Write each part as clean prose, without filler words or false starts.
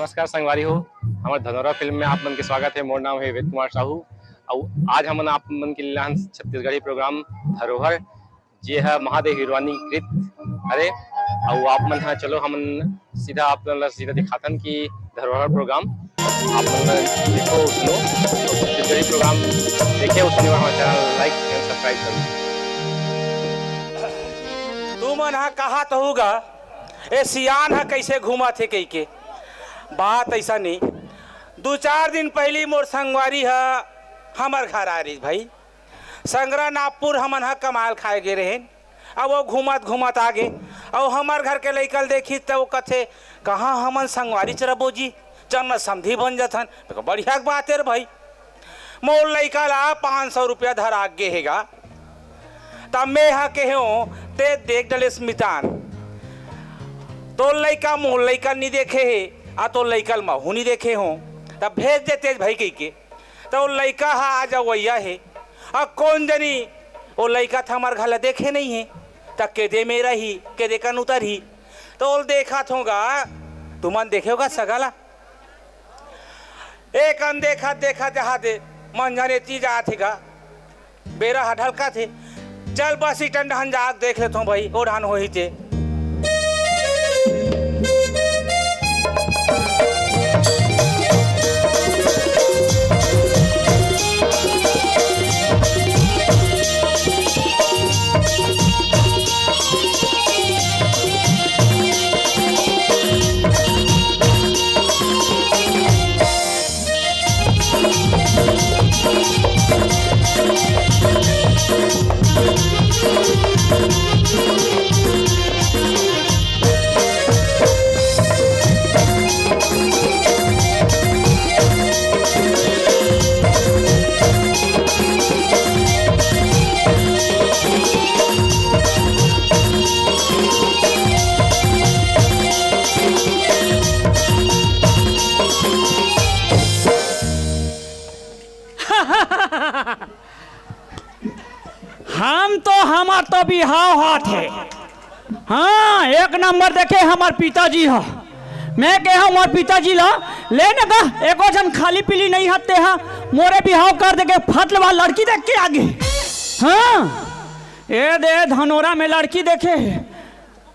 नमस्कार संगवारी हो। हमारे धनौरा फिल्म में आप मन के स्वागत है। मोर नाम है वेद कुमार साहू और आज हम आप मन के लिए छत्तीसगढ़ी प्रोग्राम धरोहर जे है महादेव हिरवानी कृत अरे और आप मन है चलो हम सीधा आप सीधा दिखातन कि धरोहर प्रोग्राम आप मन देखो सुनो तो छत्तीसगढ़ी प्रोग्राम देखिए उसमें हमारा चैनल लाइक एंड सब्सक्राइब करो। तू मन हा कहा तो होगा ए सियान हा कैसे घूमा थे कई के बात ऐसा नहीं। 2-4 दिन पहली मोर संगवारी है हमार घर आ रही भाई संगरा नागपुर हमन हा कमाल खाए गे रहे। अब वो घूमत घूमत आगे और हमार घर के लइकल देखी तो वो कथे कहाँ हमन संगवारी चरबो जी चल समझी बन जाथन। बढ़िया बात है रे भाई। मोर लइका ला 500 रुपया धर आगे हेगा तब मैं हा के ते देख डले स्मितान तो लइका मोर लइका नहीं देखे है आ तो लइकल महू नहीं देखे हो तब भेज देते भाई कही के तो लइका हा आ जावैया है अब कौन जनी वो लइका था हमारे घर देखे नहीं है तब के दे मेरा ही के दे कन उतर ही तो देखा होगा तुमन देखे होगा सगाला एक अन देखा देखा जहा दे मन जाने चीज आथेगा बेरा हड़का थे चल बस स्टैंड हन जाग देख लेता हूँ भाई ओढ़ान हो ही थे। हमार तो बिहाव हाथ है। हाँ एक नंबर देखे हमार पिताजी हो मैं के हमार पिताजी ला लेने का एको जन खाली पीली नहीं हते हा मोरे बिहाव कर दे के फटलवा लड़की देख के आगे। हाँ ये दे धनौरा में लड़की देखे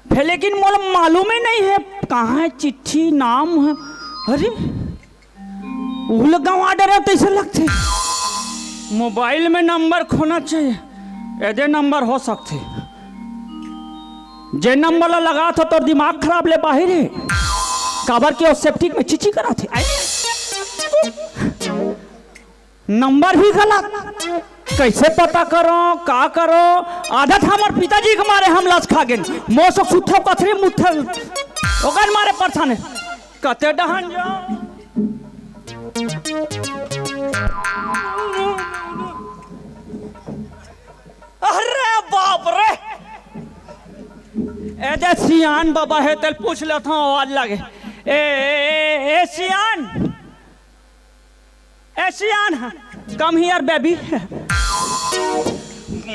फिर लेकिन मोला मालूम ही नहीं है कहाँ है चिट्ठी नाम है। अरे उल गाँव आडर तैसे लगते मोबाइल में नंबर खोना चाहिए ऐसे नंबर हो सकते जे नंबर लगा था तो दिमाग खराब ले बाहर है काबर के सेप्टिक में चिची करा थे नंबर भी गलत कैसे पता करो का करो आदत हमारे पिताजी के मारे हम लस खा गए मोसो सुथो कथरे मुथल ओकर मारे परछाने कते डहन जाओ। अरे बाप रे ऐसे सियान बाबा है तेल पूछ लेता हूँ आवाज लगे ए सियान कम हियर बेबी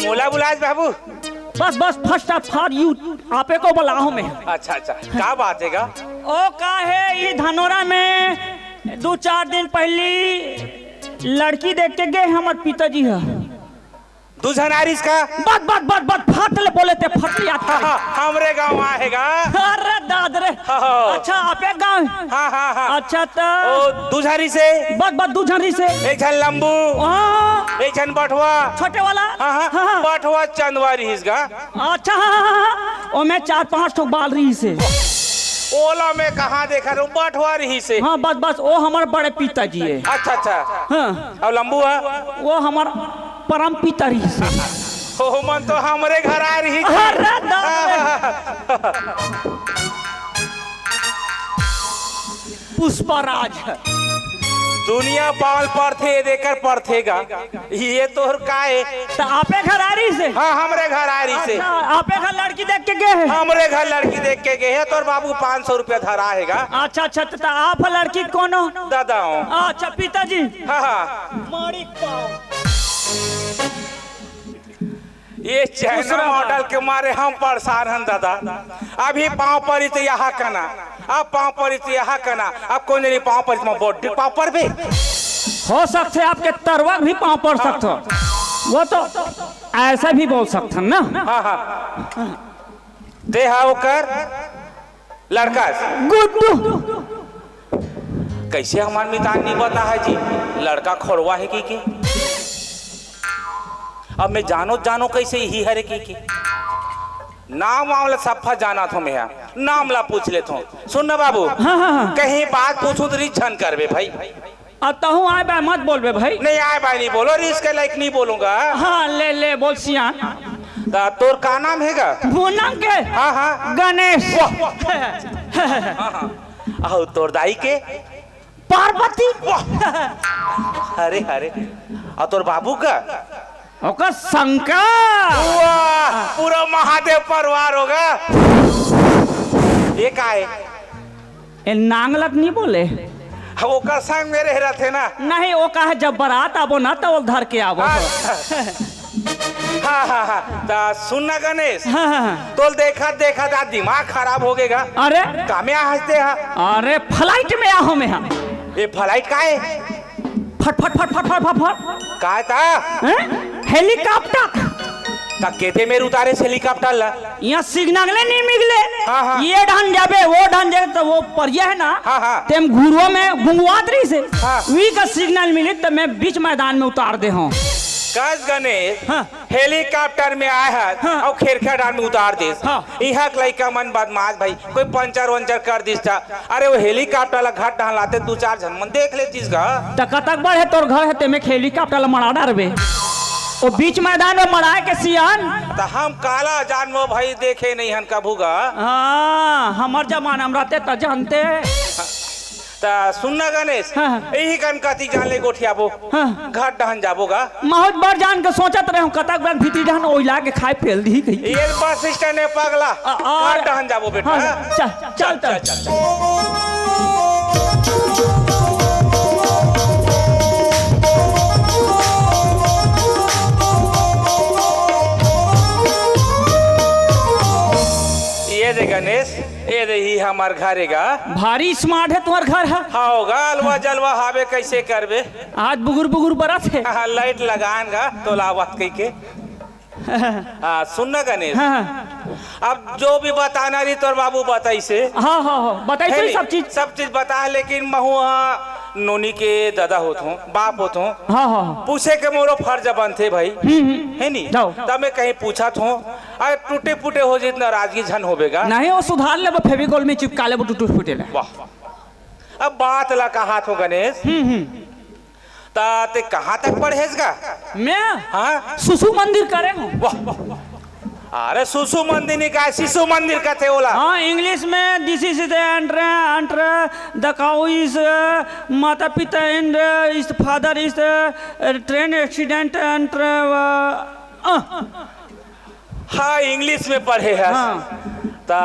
मोला बुलाज बाबू बस बस फर्स्ट फॉर यू आपे को बुलाओ मैं। अच्छा अच्छा क्या बात है ओ का है ये धनौरा में 2-4 दिन पहली लड़की देख के गए हमारे पिताजी है तू जनारिस का बस फटले बोले थे फटलिया था हमरे गांव आएगा। अरे दादरे अच्छा आपे गांव हाँ अच्छा तो ओ दूझारी से बस दूझारी से एक झन लंबू एक झन बटवा छोटे वाला हाँ बटवा चंदवारी इसका अच्छा ओ मैं 4-5 ठो बाल रही से ओला में कहाँ देखा रू बटवा रही से। हाँ बस वो हमारे बड़े पिताजी है। अच्छा हाँ और लंबू है वो हमारा परम पिता रही से हो मन तो हमरे घर आ रही पुष्पराज दुनिया पाल पर थे देकर पर थेगा ये तोहर काहे तो आपे घर आ रही से। हाँ हमरे घर आ रही से। आपे घर लड़की देख के गए हमरे घर लड़की देख के गए है तोर बाबू 500 रुपया धरा आएगा। अच्छा तो आप लड़की कौन हो दादा हो। अच्छा पिताजी हाँ मारी ये चाइना मॉडल के मारे हम परेशान हैं दादा। अभी पाँव पर तो यहाँ कना अब पाँव पर यहाँ कना अब कौन नहीं पाँव पर बॉडी पाँव पर भी हो सकते आपके तरवक भी पाँव पड़ सकते हो, वो तो ऐसा भी बोल सकते ना। हाँ हाँ दे हा कर लड़का गुड्डू कैसे हमार मितान नहीं बता है जी लड़का खोरवा है की अब मैं जानो कैसे ही हरे की नाम वाला सफा जाना था मैं नाम ला पूछ लेता हूँ। सुन ना बाबू हाँ। कहीं बात पूछूं तो रिझन करबे भाई। अब तो हूँ आए बा मत बोलबे भाई। नहीं आए भाई नहीं बोलो रिस्क के लायक नहीं बोलूंगा। हाँ ले बोल सियान। तोर का नाम हैगा? वो नाम के? हाँ गणेश। आओ तोर दाई के? पार्वती। अरे और तोर बाबू का? ओका शंकर। वाह पूरा महादेव परिवार होगा। ये का है? ए नांगलत नहीं बोले। वो का संग मेरे रहते ना। नहीं वो का है जब बारात आबो ना तो वो धर के आबो। हाँ ता सुनना गणेश। तो देखा ता दिमाग खराब हो गएगा। अरे कामे हंसते हैं? अरे फ्लाइट में आहो में हम। ये फ्लाइट का है? फट का है ता? हेलीकॉप्टर ता केते मेरे उतारे से हेलीकॉप्टर ला यहाँ सिग्नल नहीं मिगले। हाँ। ये ढन जाबे वो ढन जाबे तो वो परिया है ना। हाँ। तेम घुरो में गुंगवात रही से। हाँ। वी का सिग्नल मिले तो मैं बीच मैदान में उतार दे हूँ। कस गणेश हाँ। हेलीकॉप्टर में आया है। हाँ। और खेरखा डाल में उतार दे। हाँ। यहाँ लड़का मन बदमाश भाई कोई पंचर वंचर कर दिस था। अरे वो हेलीकॉप्टर ला घाट डाल लाते 2-4 जन मन देख ले चीज का। तक बढ़े तोर घर है तेमे हेलीकॉप्टर मरा डारबे वो बीच मैदान में मराए के सियान। तो हम काला जानवो भाई देखे नहीं हन कभूगा। हाँ हमार जमाना में रहते तो जानते। ता सुनना गणेश हाँ। यही कनकती जान ले गोठियाबो। हाँ। घाट डहन जाबोगा। बहुत बार जान के सोचत रहे हूँ कतक बार भीती ढहन ओइला के खाए फेल दी गई। ये बस स्टैंड है पगला। घाट डहन जाबो बेटा। हाँ, चल। ये दे गणेश ये दे ही हमार घरेगा। भारी स्मार्ट है तुम्हार घर है। हाँ होगा अलवा जलवा हावे कैसे करबे। आज बुगुर बरत है। हाँ लाइट लगाएगा तो लावत कई के। हाँ सुनना गणेश। हाँ अब जो भी बताना रही तोर बाबू बताई से। हाँ बताई तो सब चीज बता लेकिन महू नोनी के दादा होत हूँ बाप होत हूँ। हाँ पूछे के मोरो फर्ज बन थे भाई है नी। जाओ। तब मैं कहीं पूछा था अरे टूटे फूटे हो जितना नाराजगी झन होबेगा। नहीं वो सुधार ले फेविकोल में चिपका ले वो टूट फूटे ले। वाह अब बात ला कहा थो गणेश। ते कहाँ तक पढ़ेगा? मैं हाँ सुसु मंदिर करे हूँ। वाह अरे सुसु मंदिर नहीं का शिशु मंदिर का थे ओला। हाँ इंग्लिश में this is the enter the cow is माता पिता and is father is train accident enter. हाँ इंग्लिश में पढ़े है। हाँ। ता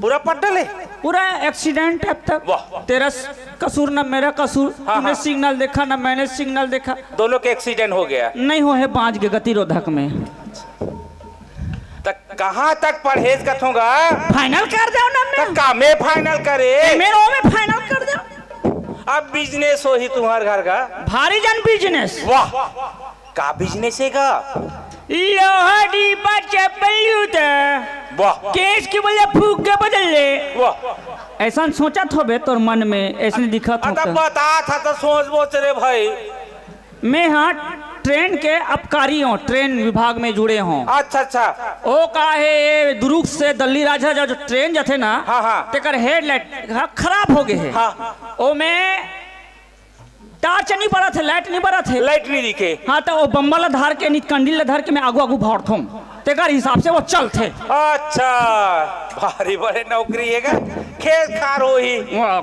पूरा पढ़ डाले पूरा एक्सीडेंट अब तक। वाह। तेरा कसूर ना मेरा कसूर। हाँ, तुमने हाँ। सिग्नल देखा ना मैंने सिग्नल देखा। दोनों के एक्सीडेंट हो गया। नहीं हो है बाँच के गतिरोधक में। तक कहाँ तक परहेज कथूंगा? फाइनल कर दो ना तक का मैं फाइनल करे? मेरे में फाइनल कर दो। अब बिजनेस हो ही तुम्हारे घर का भारी जन बिजनेस। वाह का बिजनेस है का? लोहड़ी बच्चे बल्यूत वाह केस की वजह फूक के बदल ले। वाह ऐसा सोचा तो बे तोर मन में ऐसे दिखा था। तब बता था तो सोच बोच रे भाई। मैं हाँ ट्रेन के अपकारी हूँ ट्रेन विभाग में जुड़े हूँ। अच्छा ओ का है दुरुक से दिल्ली राजा जो ट्रेन जाते ना। हाँ। तेकर हेडलाइट खराब हो गए है। हाँ। ओ में टार्च नहीं बड़ा थे लाइट नहीं बड़ा थे। लाइट नहीं दिखे। हाँ तो वो बम्बल धार के कंडील धार के मैं आगू भाड़ता हूँ तेकर हिसाब से वो चल थे। अच्छा भारी बड़े नौकरी है का? खेत खार हो ही।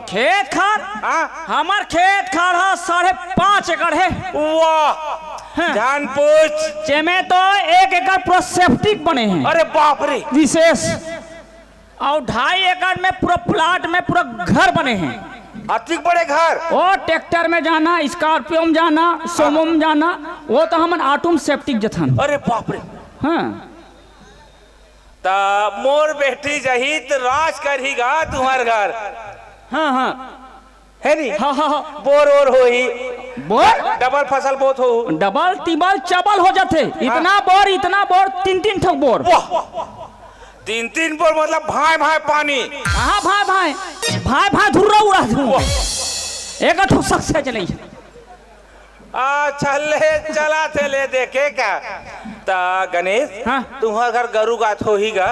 खेत खार हाँ? हमार खेत खार है 5.5 एकड़ है। वाह जान पूछ जेमे तो 1 एकड़ पूरा सेप्टिक बने हैं। अरे बाप रे विशेष और 2.5 एकड़ में पूरा प्लाट में पूरा घर बने हैं। अति बड़े घर। वो ट्रैक्टर में जाना स्कॉर्पियो में जाना सोमो में जाना वो तो हमन ऑटो में सेप्टिक जथन। अरे बाप रे। हाँ ता मोर बेटी जही तो राज करेगा तुम्हार घर हाँ हाँ है नी हाँ हाँ हाँ बोर और हो ही बोर डबल फसल बहुत हो डबल तिबल चबल हो जाते इतना बोर 3 ठोक बोर वाह 3 बोर मतलब भाई भाई पानी हाँ भाई धुर्रा उड़ा दूँ एक ठोक सक्सेस नहीं चले चला थे ले देखे का ता गणेश हाँ तुम्हार घर गरु गात हो ही गा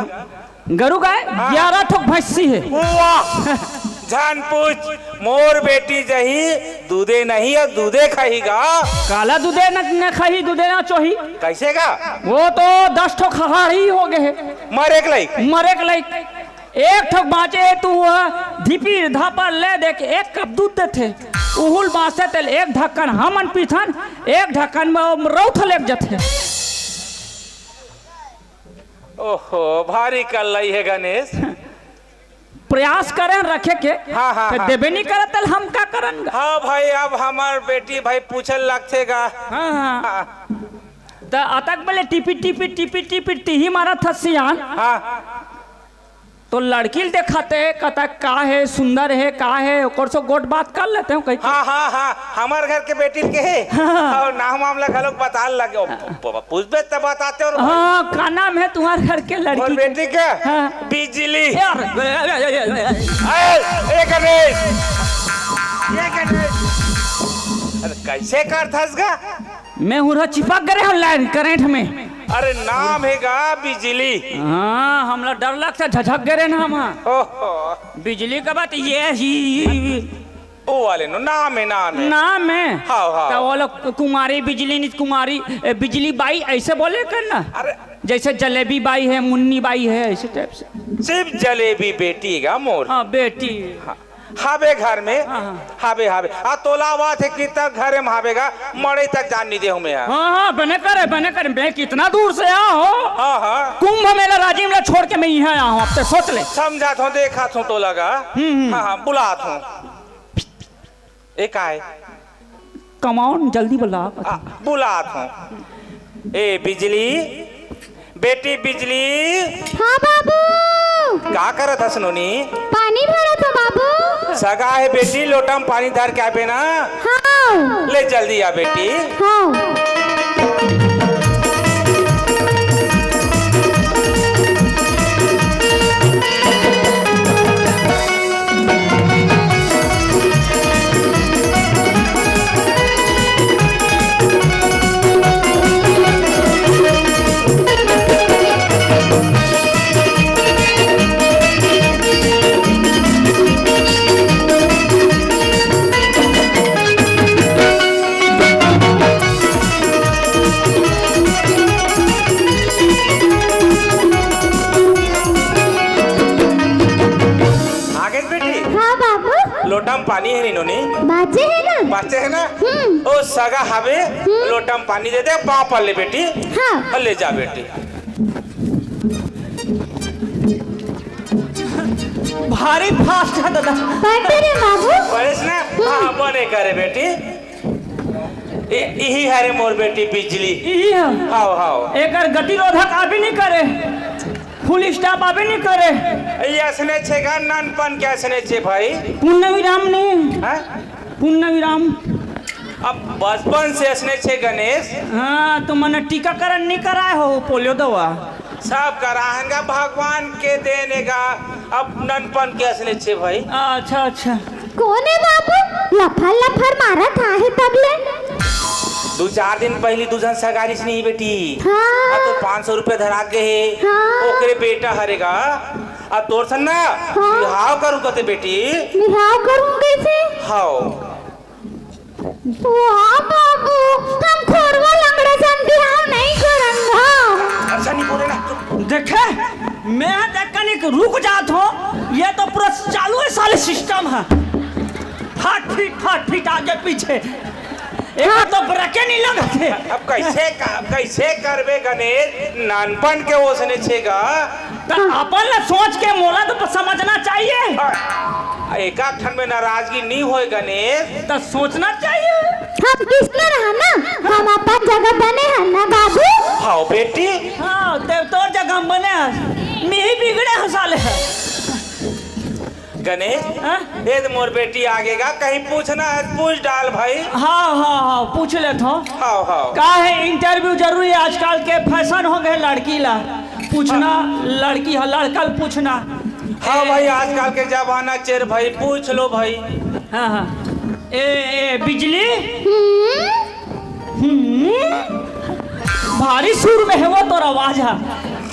गरु गाय 11 ठोक भैंसी है वाह जान पूछ मोर बेटी जही दूधे नहीं और दूधे खाईगा काला दूधे न खाही दूधे ना चोही कैसे का वो तो 10 ठोक खहाड़ी हो गए मर एक लाइक मरे के लाइक एक ठोक बाँचे तू धीपी धापा ले दे के 1 कप दूध देते उहुल बाँचते तेल 1 ढक्कन हमन पीथन 1 ढक्कन में रौथ लेक जाते ओहो भारी कल रही है गणेश प्रयास करें रखे के हाँ, हाँ, तो हाँ। देबे नहीं करे तल हम का करेंगे हाँ भाई अब हमार बेटी भाई पूछल लगतेगा हाँ हाँ तो अतक बोले टिपी टीही मारा था सियान हाँ तो लड़की देखाते कहता का है सुंदर है का है ओकर से गोट बात कर लेते हैं कहीं हाँ हमार घर के बेटी के है हाँ। और नाम मामला घलोक बता लगे पूछबे तब बताते और हाँ का नाम है तुम्हारे घर के और लड़की बेटी का हाँ। बिजली यार ए गणेश अरे कैसे कर थसगा मैं हूँ चिपक गए हूँ लाइन करंट में अरे नाम हैगा बिजली हाँ हमला डर लगता झझक गए ना हम ओहो बिजली का बात ये ही ओ वाले नो नाम है हाँ। तो वो लोग कुमारी बिजली नहीं कुमारी बिजली बाई ऐसे बोले कर ना अरे जैसे जलेबी बाई है मुन्नी बाई है ऐसे टाइप से सिर्फ जलेबी बेटी गा मोर हाँ बेटी हावे घर में हाँ। हावे आ तोला बात है कि तक घरे में हावेगा मड़े तक जान नहीं दे हूँ मैं हाँ बने करे मैं कितना दूर से आया हो हाँ कुंभ मेला राजीव ला छोड़ के मैं यहाँ आया हूँ अब तो सोच ले समझा था देखा था तो लगा हाँ बुला था एक आए कमाओ जल्दी बुला बुला था ए बिजली बेटी बिजली हाँ बाबू का करत हसनोनी पानी भरा था बाबू सगा है बेटी लोटा में पानी धर के आबे ना हाँ ले जल्दी आ बेटी हाँ लोटम पानी है इन्होंने बाजे है ना बाचे है ना ओ सगा हवे लोटम पानी दे दे पाँव पर ले बेटी हाँ ले जा बेटी भारी फास्ट है दादा बैठे रे बाबू बरस ना हाँ बने करे बेटी यही है रे मोर बेटी बिजली हाओ हाओ एक गति रोधक अभी नहीं करे फुल स्टॉप अभी नहीं करे ऐसने छे गा नानपन के ऐसने छे भाई पुण्य विराम नहीं हैं पुण्य विराम अब बचपन से ऐसने छे गणेश हाँ तो मैंने टीकाकरण नहीं कराए हो पोलियो दवा सब कराएंगा भगवान के देने का अब ननपन के ऐसने छे भाई अच्छा अच्छा कौन है बाबू लफर मारा था है तबले 2-4 दिन पहले दूजन सगारी से नहीं बेटी हाँ तो 500 रुपए धरा के है हाँ। ओकरे बेटा हरेगा अब तोर सन ना हाँ। बिहाव करूँ कहते बेटी बिहाव करूँ कैसे हाओ वाह बाबू हम खोरवा लंगड़ा सन बिहाव नहीं करेंगे ऐसा नहीं बोले ना देखे मैं देखने के रुक जात हूँ ये तो पूरा चालू है साले सिस्टम है फाट फीट आगे पीछे एक तो ब्रेके नहीं लगते अब कैसे करबे गणेश नानपन के ओसने छेगा तो अपन सोच के मोला तो समझना चाहिए एका ठन में नाराजगी नहीं होए गणेश तो सोचना चाहिए हम किसने रहा ना, हम अपन जगह बने हैं ना बाबू। हाँ बेटी। हाँ देव तोर जगह बने हैं, मैं ही बिगड़े हंसाले है। गणेश हाँ? ये तो मोर बेटी आगेगा, कहीं पूछना है पूछ डाल भाई। हाँ हाँ हाँ पूछ ले तो। हाँ हाँ का है इंटरव्यू जरूरी है, आजकल के फैशन हो गए लड़की ला पूछना, लड़की है लड़का पूछना। हाँ भाई आजकल के जमाना चेर भाई, पूछ लो भाई। हाँ हाँ ए बिजली भारी सुर में है वो तोर आवाज है।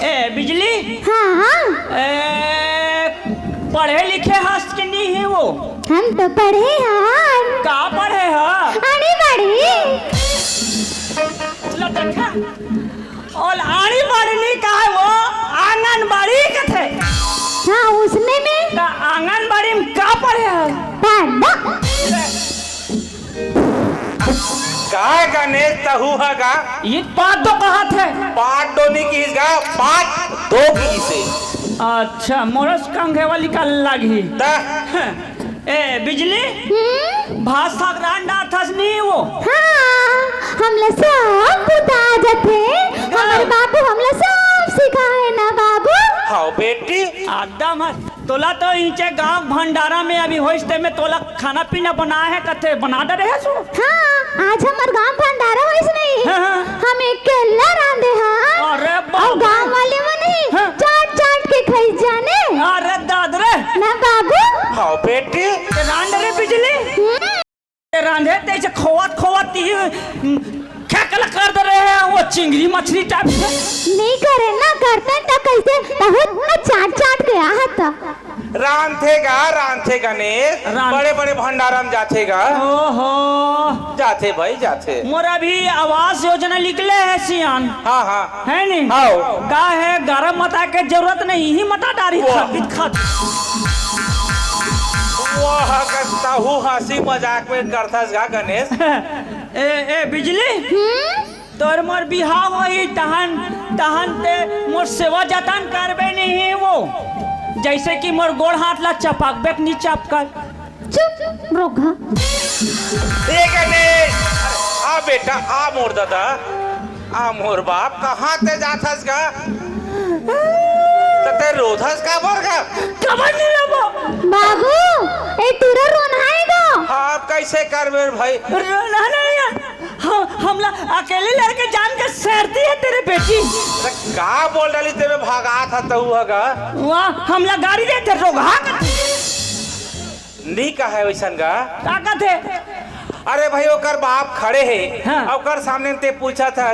ए बिजली हाँ पढ़े लिखे हस्त के नहीं है वो? हम तो पढ़े हैं। का पढ़े है? अरे बड़ी ला देखा और आड़ी बाड़ी का है वो आंगनबाड़ी के थे। हाँ उसमें में ता आंगनबाड़ी में का पढ़े है? दादा का गणेश तहु हगा ये बात तो कहा थे। पाठ डोनी की इसका पाठ दो की से। अच्छा मोरस कंघे वाली का लगी। ता ए बिजली भाषा ग्रांडा थस नहीं वो? हाँ हमला सब बता जाते, हमारे बाबू हमला सब सिखाए ना बाबू। हाँ बेटी। एकदम है तोला तो इंचे गांव भंडारा में अभी होइस्ते में तोला खाना पीना बना है कथे बना दे रहे सो। हाँ आज हमार गांव भंडारा होइस नहीं, हाँ। हम अकेला रांधे हाँ। अरे और बाप गांव वाले वो नहीं हाँ। चाट चाट के खाई जाने अरे दादरे ना बाबू। हाँ बेटी। रांधे रे बिजली रांधे तेज खोवत खोवत क्या कला कर दे रहे हैं वो चिंगड़ी मछली टाइप से। नहीं करे ना करते तो कैसे बहुत ना चाट चाट के आता। रांधे गणेश बड़े बड़े भंडारा में जाथेगा। ओहो जाते भाई जाते। मोरा भी आवास योजना निकले है सियान। हाँ हाँ है नहीं? आओ। का है गरम मता के जरूरत नहीं, ही मता डारी खत वाह कहू हंसी मजाक में करथस गा गणेश। ए बिजली तोर मोर बिहाव होई तहन तहन ते मोर सेवा जतन करबे नहीं वो, जैसे कि मोर गोड़ हाथ ला चपकबे नहीं चपकर। चुप रोगा। ए गणेश आ बेटा आ मोर दादा आ मोर बाप कहाँ ते जाथस गा? ते रोधस का बरगा कबर नहीं लबो बाबू ए तुरा रोनाएगा। हाँ कैसे करबे भाई? हमला अकेले लड़के जान के सहरती है तेरे बेटी। का बोल डाली तेरे भागा था तू हगा? वाह हमला गाड़ी देते रोगा नहीं का है वैसन गा? ताकत है। अरे भाई ओकर बाप खड़े है हाँ। ओकर सामने ते पूछा था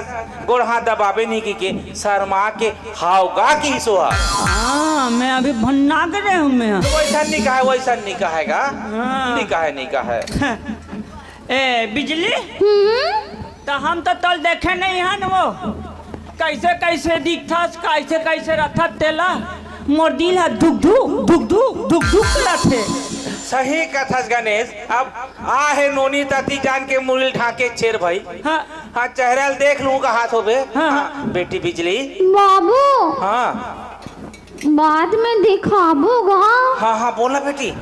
गोड़ हाथ दबावे नहीं की शर्मा के हावगा की सोहा। हाँ मैं अभी भन्ना कर रहे हूँ मैं। तो वैसा नहीं का है, वैसा नहीं का है गा? हाँ। नहीं का है। ए बिजली तो हम तो तल देखे नहीं है न वो कैसे कैसे दिखता कैसे कैसे रथा तेला मोर दिल है दुख दुख दुख दुख दुख दुख थे। सही कथस गणेश। अब आ है नोनी ताती जान के मुरल ढाके छेर भाई। हाँ हाँ चेहरा देख लूंगा हाथ होबे। हाँ। हाँ, बेटी बिजली। बाबू हाँ बाद में दिखाबूगा। हाँ हाँ बोला बेटी।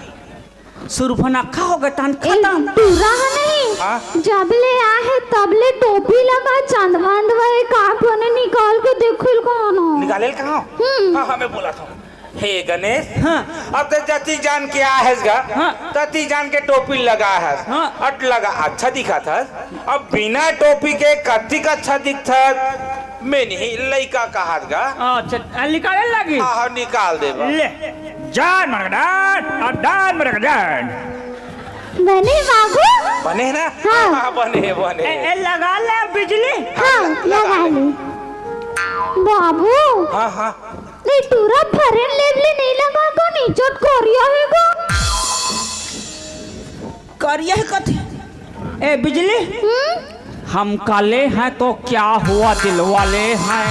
सुरफनक्खा हो गया तन खत्म। तुरा नहीं हाँ? जब ले आए तब ले टोपी लगा चंदवंद वही काटने निकाल के देखिल कौन निकाले कहाँ? हाँ हाँ मैं बोला था। हे गणेश हाँ। अब तो जती जान के आहेस गा हाँ। तती जान के टोपी लगा है। हाँ। अट लगा अच्छा दिखा था। अब बिना टोपी के कतिक अच्छा दिखता मैं नहीं लइका कहा गा। अच्छा निकाले लगी। हाँ हाँ निकाल दे ले जान मरगदान और दान मरगदान बने बाबू बने ना? हाँ। हाँ बने बने। ए लगा ले बिजली। हाँ लगा ले बाबू। हाँ हाँ नहीं तुरा फरेन लेवले नहीं लगा को नीचोट कोरिया है को करिए कथी? ए बिजली हम काले हैं तो क्या हुआ दिल वाले हैं,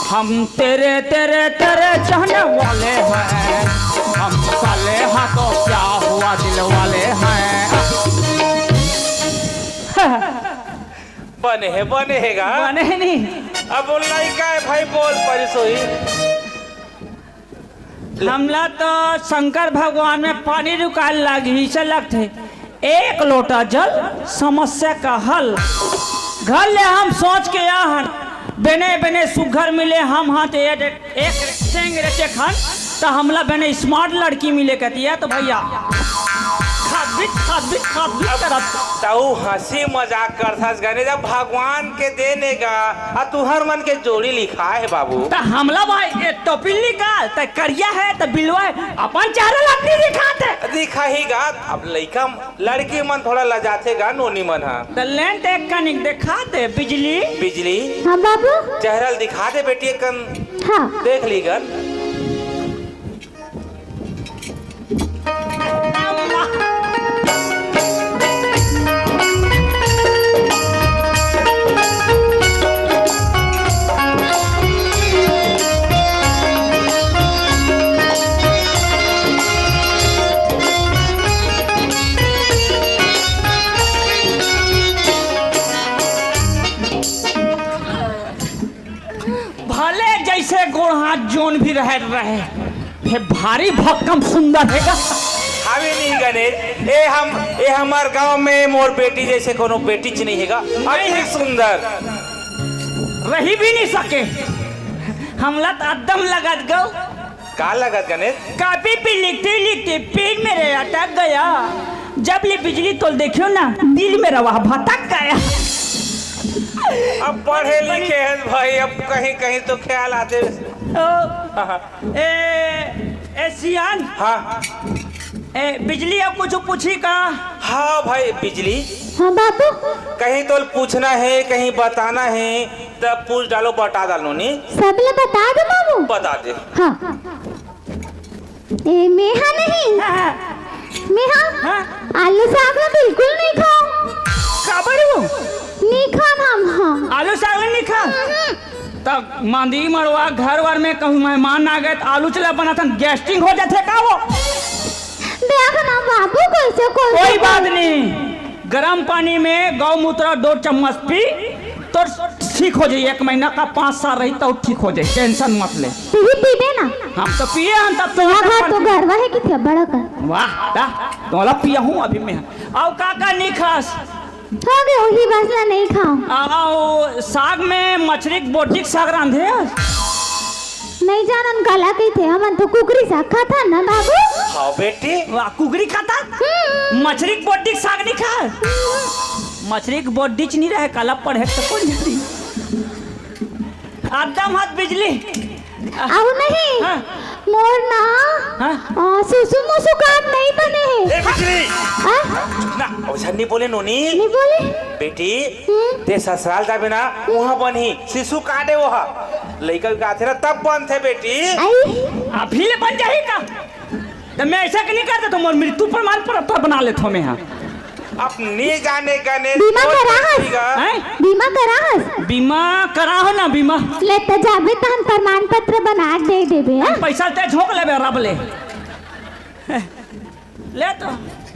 हम तेरे तेरे तेरे चाहने वाले हैं, हम काले हैं तो क्या हुआ दिल वाले हैं। बने है गा। बने नहीं। अब लइका है भाई बोल परिसोई। हमला तो शंकर भगवान में पानी रुकाल लगी से लगते एक लोटा जल समस्या का हल। घर ले हम सोच के आहन बने बने सुघर मिले हम हाथ एक सेंग रेटे खन तो हमला बने स्मार्ट लड़की मिले कहती है तो भैया खाद करत ताऊ हंसी मजाक करथस गने जब भगवान के देने का आ तुहर मन के जोड़ी लिखा है बाबू। तो हमला भाई ये टोपी निकाल तो करिया है तो बिलवा है अपन चारों लाठी दिखाते दिखा ही गा। अब लड़का लड़की मन थोड़ा लजाते गा नोनी मन हा तो लेंट एक कनिक दिखा दे बिजली बिजली। हाँ बाबू। चेहरा दिखा दे बेटी कन हाँ देख ली गन। भले जैसे गोड़ हाथ जोन भी रहे फिर भारी भक्कम सुंदर है हमें नहीं गणेश ये हमार गांव में मोर बेटी जैसे कोनो बेटी च नहीं हैगा। अति सुंदर रही भी नहीं सके हमला तो अदम लगत गो का लगत गणेश। कापी पे लिखते लिखते पेट मेरे अटक गया जब ले बिजली तो देखियो ना दिल में रवा भटक गया। अब पढ़े लिखे हैं भाई अब कहीं कहीं तो ख्याल आते। ए सियान हाँ बिजली अब कुछ पूछी का। हाँ भाई बिजली। हाँ बाबू। कहीं तो पूछना है कहीं बताना है तब पूछ डालो बता डालो नी सब ले बता दो बाबू। बता दे। हाँ ए मेहा नहीं मेहा हाँ? आलू साग ना बिल्कुल नहीं खाओ। काबड़ू नहीं खान हम। हाँ आलू साग नहीं खा तब मांदी मरवा घर वर में कहूँ मेहमान आ गए तो आलू चला बना था गैस्ट्रिक हो जाते का वो। देखना बाबू कैसे कोई बात नहीं गर्म पानी में गौमूत्र 2 चम्मच पी तो ठीक हो जाए। 1 महीना का 5 साल रही तो ठीक हो जाए टेंशन मत ले। तू भी पी दे ना। हम तो पिए हम तब तो घर तो घर वाहे की थे बड़ा का। वाह तोला पिया हूँ अभी मैं और काका नहीं खास हो गए वही बस ना नहीं खाओ। आओ साग में मछली बोटी साग रांधे नहीं जानन गला कही थे हमन तो कुकरी साग खाता ना बाबू। हाँ बेटी वाह कुकरी खाता मछली बोटी साग नहीं खा मछली की बोटी नहीं रहे काला पढ़े तो कौन जाती आदम हाथ बिजली आओ नहीं हाँ? मोर ना हाँ? सुसु मुसु काट नहीं बने ए हैं। बिजली हाँ? ना वैसा नहीं बोले नोनी। नहीं बोले बेटी ते ससुराल जाबे ना वहाँ बनी शिशु काटे वहाँ लड़का का थे ना तब बन थे बेटी। आई अभी ले बन जाही का तो मैं ऐसा नहीं करता तो मोर मृत्यु प्रमाण पत्र बना लेता हूँ मैं यहाँ। अब नहीं जाने गने बीमा कराहस बीमा कराहस बीमा करा हो ना बीमा ले त जाबे तहन प्रमाण पत्र बना दे देबे। हाँ? पैसा ते झोंक लेबे रब ले तो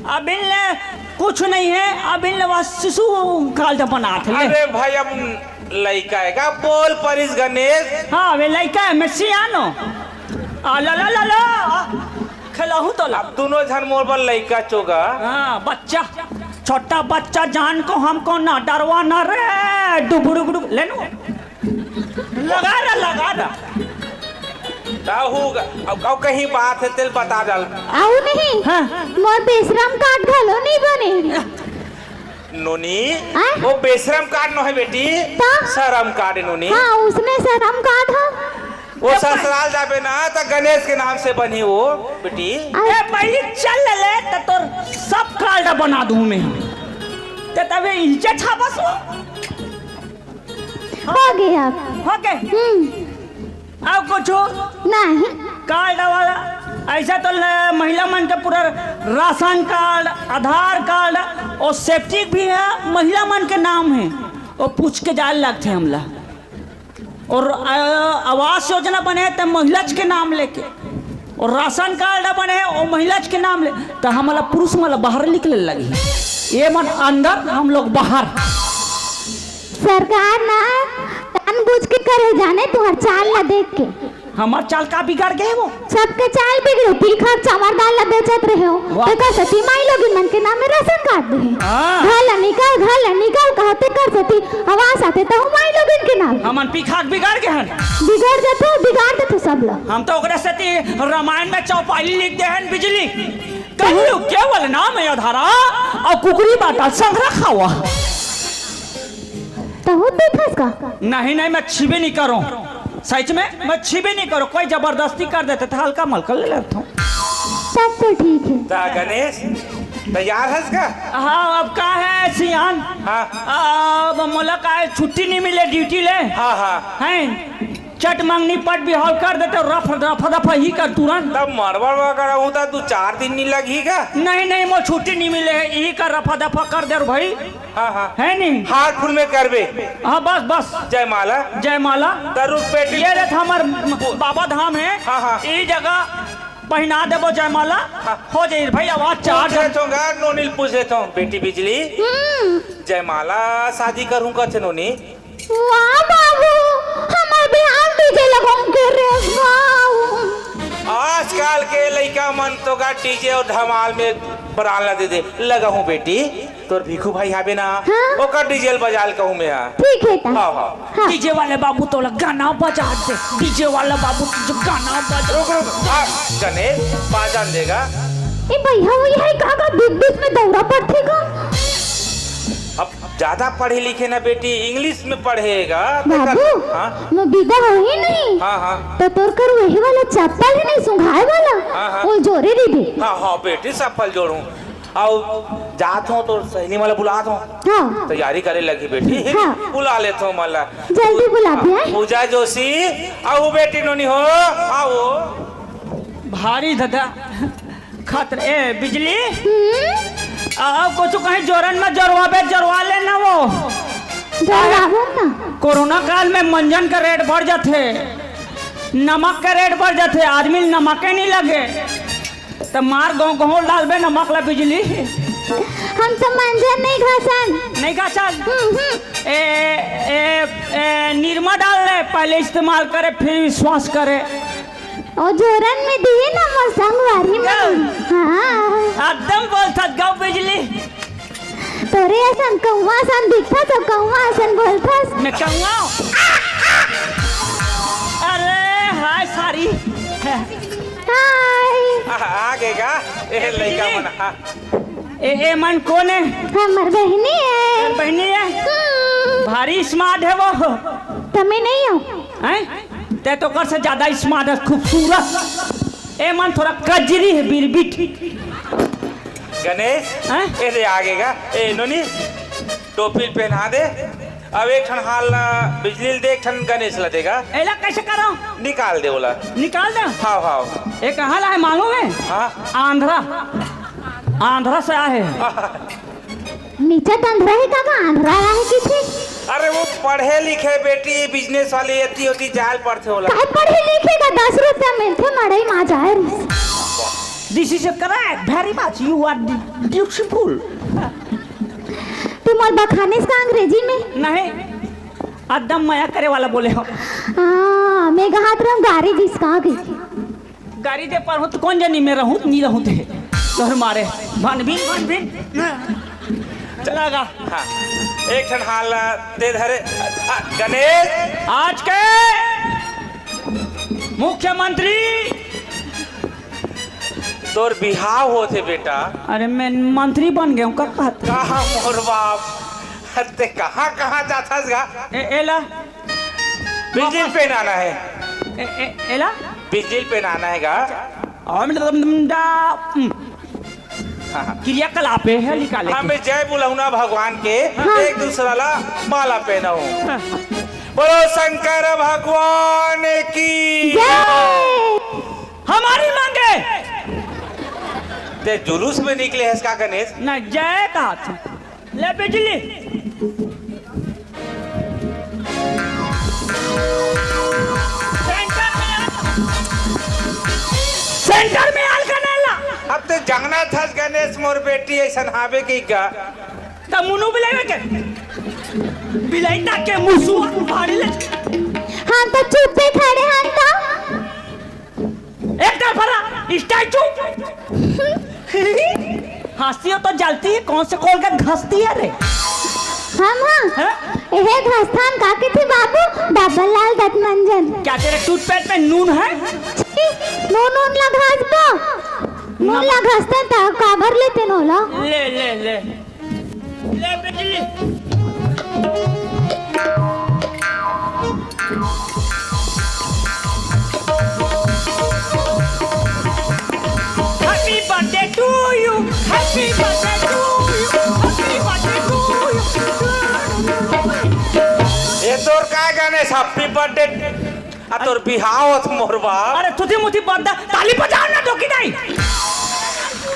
अभी ले कुछ नहीं है अभी ले बस शिशु काल जब बना थे ले। अरे भाई अब लड़का है का बोल परिस गणेश। हाँ वे लड़का है मैं सियानो ला ला ला ला खिलाहू तो ला। अब दोनों जन मोर पर लड़का चोगा। हाँ बच्चा छोटा बच्चा जान को हमको ना डरवा ना रे डुबुडुब ले लो लगा रहा अब कहीं बात है तेल बता डाल। आओ नहीं हाँ? मोर बेशरम काट घलो नहीं बने। नोनी हाँ? वो बेशरम कार्ड न है बेटी तो? शरम कार्ड है नोनी। हाँ उसमें शरम काट है। वो ससुराल जाबे ना तो गणेश के नाम से बनी वो बेटी। ए पहले चल ले तो तोर सब कार्ड बना दूं मैं ते तबे इज्जत छा बस हो गया हो के अब कुछ नहीं कार्ड वाला ऐसा तो महिला मन के पूरा राशन कार्ड आधार कार्ड और सेफ्टी भी है महिला मन के नाम है और पूछ के जाए लगते हमला और आवास योजना बने तो महिला के नाम लेके और राशन कार्ड बने और महिला के नाम ले तो हमारा पुरुष वाला बाहर निकले लगी ये मन अंदर हम लोग बाहर। सरकार ना जानबूझ के करे जाने तुम्हार चाल ला देख के हमार चाल का बिगाड़ गए वो सबके चाल बिगड़ो तीखा चमर दाल ला बेचत रहे हो वाह। देखा सती माई लोग मन के नाम में राशन काट दे हाँ। घाला निकाल कहते कर देती आवाज आते तो हम आई लोग इनके नाम हमन पिखाक बिगाड़ के हन बिगाड़ देते सब लोग। हम तो ओकरा से रामायण में चौपाली लिख दे हन बिजली कहलू केवल नाम है अधारा और कुकरी बाटा संग रखा हुआ। तो हो देखस का नहीं मैं छिबे नहीं करूं सच में मैं छिबे नहीं करूं कोई जबरदस्ती कर देते तो हल्का मलका ले लेता हूं। तब तो ठीक है। ता गणेश तैयार हस का? हाँ अब का है सियान। हाँ अब मोला का है, छुट्टी नहीं मिले ड्यूटी ले हाँ हाँ हैं चट मांगनी पट बिहाव कर देते रफा ही कर तुरंत। तब मरवा करा हूँ तो 2-4 दिन नहीं लगेगा। नहीं मो छुट्टी नहीं मिले यही कर रफा दफा कर दे भाई। हाँ हाँ है नहीं हाथ फुल में करबे। हाँ बस जयमाला जयमाला दरुद पेटी ये रहता हमार बाबा धाम है। हाँ, हाँ। ये जगह पहना देबो जयमाला हाँ। हो जाए भाई आवाज चार नोनील पूछ लेता हूँ बेटी बिजली जयमाला शादी करूँ कथे नोनी। वाह बाबू हमार बिहार डीजे लगाऊं के रे गाऊं। आजकल के लड़का मन तो का डीजे और धमाल में बराला दे लगा हूँ बेटी तोर भीखू भाई आबे ना हाँ? ओकर डीजे बजाल कहूँ मैं। ठीक है ता हाँ हाँ। डीजे वाले बाबू तो गाना बजा दे डीजे वाला बाबू जो गाना बजा गणेश बाजान देगा। ए भैया वो यही कहा बीच में दौरा पड़तेगा। अब ज्यादा पढ़े लिखे ना बेटी इंग्लिश में पढ़ेगा बाबू हाँ मैं विदा हो ही नहीं हाँ हाँ तो तोर कर वही वाला चप्पल ही नहीं सुंघाए वाला हाँ, हाँ। वो जोरे दी दे। हाँ हाँ बेटी सफल जोड़ू और जात हूँ तो सहेली वाला बुलात हूँ हाँ तैयारी करे लगी बेटी हाँ। बुला लेता हूँ मला जल्दी बुला दिया। पूजा जोशी आओ बेटी नोनी हो आओ। भारी दादा खतर ए बिजली कुछ कहीं जोरन में जरवा लेना वो ना कोरोना काल में मंजन का रेट बढ़ जाते नमक का रेट बढ़ जाते आदमी नमक नहीं लगे तो मार गाँव डालबे नमक ला बिजली। हम तो मंजन नहीं घासन निरमा डाल ले पहले इस्तेमाल करे फिर विश्वास करे और जोरन में दिए ना मसंगवारी में। हाँ एकदम बोलता गाँव बिजली तोरे ऐसा कौवा सन दिखता तो कौवा ऐसा बोलता। मैं कहूँगा अरे हाय सारी हाय आगेगा ए लड़का मन ए मन कौन है? हमार बहनी है। बहनी है भारी स्मार्ट है वो तुम्हें नहीं हो हैं ते तो कर से ज्यादा स्मार्ट है खूबसूरत ए मन थोड़ा कजरी है बिरबिट। गणेश हैं? ए रे आगेगा ए नोनी टोपी पहना दे अब एक ठन हाल बिजली दे एक ठन गणेश ला देगा एला कैसे करो निकाल दे बोला निकाल दे। हाँ हाँ ये कहाँ ला है मालूम है? हाँ आंध्रा से आए नीचे तंद्रा है का आंध्रा है किथे। अरे वो पढ़े लिखे बेटी बिजनेस वाली एती होती जाल पढ़ते होला काय पढ़े लिखे का 10 रुपया मिलते मड़ई मा जाए। This is correct very much you are beautiful. तुम और बखाने का अंग्रेजी में नहीं एकदम माया करे वाला बोले हो। हाँ मैं हाथ रहा गाड़ी जिसका गई गाड़ी दे पर हूँ तो कौन जानी मैं रहूँ नहीं रहूँ थे तोहर मारे भन चलागा। हाँ एक ठन हाल दे धरे गणेश आज के मुख्यमंत्री तोर बिहाव होते बेटा। अरे मैं मंत्री बन गया हूँ कहा कहाँ मोर बाप ते कहाँ कहाँ जाता गा एला बिजली पे आना है एला बिजली पे आना है गा क्रियाकलाप है निकाले हमें जय बुलाऊना भगवान के एक दूसरा ला माला पहना हूँ बोलो शंकर भगवान की हमारी मांगे ते जुलूस में निकले है इसका गणेश न जय कहा था ले बिजली सेंटर में आल कनेला अब तो जंगना था गणेश मोर बेटी ऐसा हावे की का तब मुनु बिलाई के बिलाई ना के मुसु भाड़ी ले हाँ तो चुप पे खड़े हैं तो एक तरफ फरा स्टैचू हंसती हो तो जलती है, कौन से खोल कर घसती है रे? हम हैं? यह घस्थान काके थे बाबू बाबूलाल दत्त मंजन। क्या तेरे टूथपेस्ट में नून है? नून ला घास बो नून ला घसते ता काबर लेते नोला। ले ले ले ले बिजली। Happy birthday to you, happy birthday to you, happy birthday to you. ये तोर का गणेश हैप्पी बर्थडे आ तोर बिहाव होत मोरबा। अरे तुझे मुझे बर्थडे ताली बजाओ ना डोकी दाई।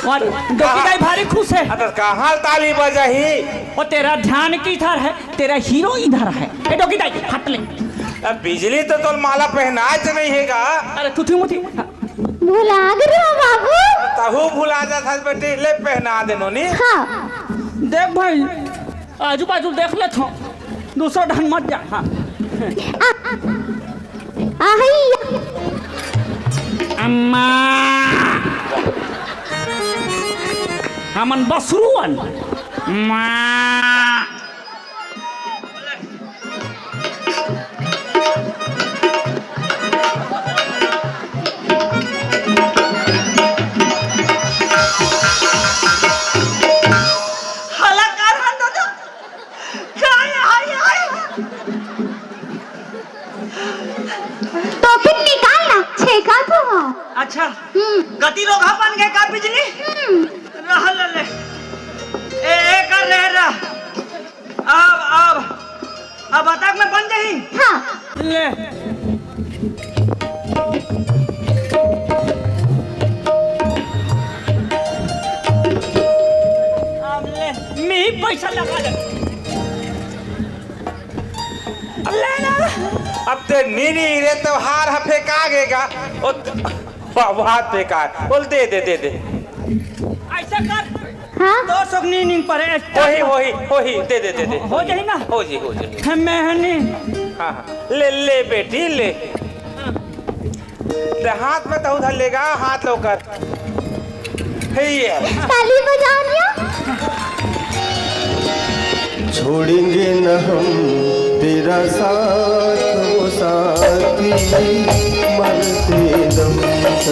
और डोकी दाई भारी खुश है। अतर कहाँ ताली बजाही? और तेरा ध्यान किधर है? तेरा हीरो इधर है। ए डोकी दाई हट ले। अब बिजली तो तोर माला पहनाए तो नहीं हैगा। अरे तुझे मुझे भुला गए हो बाबू। तहु भुला जा था बेटी, ले पहना देनो नी। हाँ देख भाई आजू बाजू देख ले तो दूसरा ढंग मत जा। हाँ आहिया अम्मा हमन बसरुअन माँ तो फिर निकालना छेका तो हो। अच्छा गति लोग बन गए का बिजली रह ले ए कर रहे अब अटक में बन जाही। हाँ ले अब ले मैं ही पैसा लगा दे। लेना अब ते नीनी रे त्योहार है फेंका गेगा। ओ बात फेंका बोल दे दे दे दे। ऐसा कर हाँ 200 नींद पड़े वही वही वही दे दे दे दे। हो जाए ना। हो जी हो जी। मैंने हाँ हाँ ले ले बेटी ले। ते हाथ में तो उधर लेगा, हाथ लोकर हे ये ताली बजाओ निया। छोड़ेंगे न हम तेरा साथ वो साथी, मरते दम तक।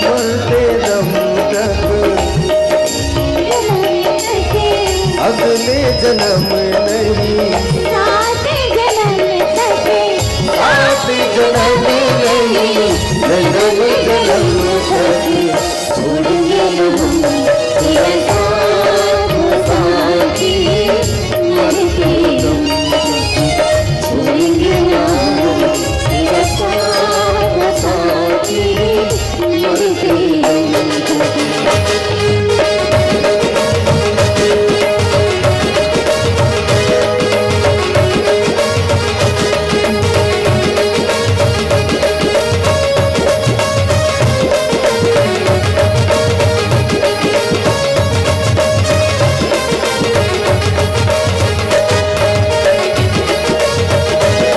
मरते दम तक अगले जन्म नहीं, साथ जन्म तक साथ जन्म नहीं, जन्म जन्म तक। छोड़ेंगे न हम तेरा साथ वो साथी, मरते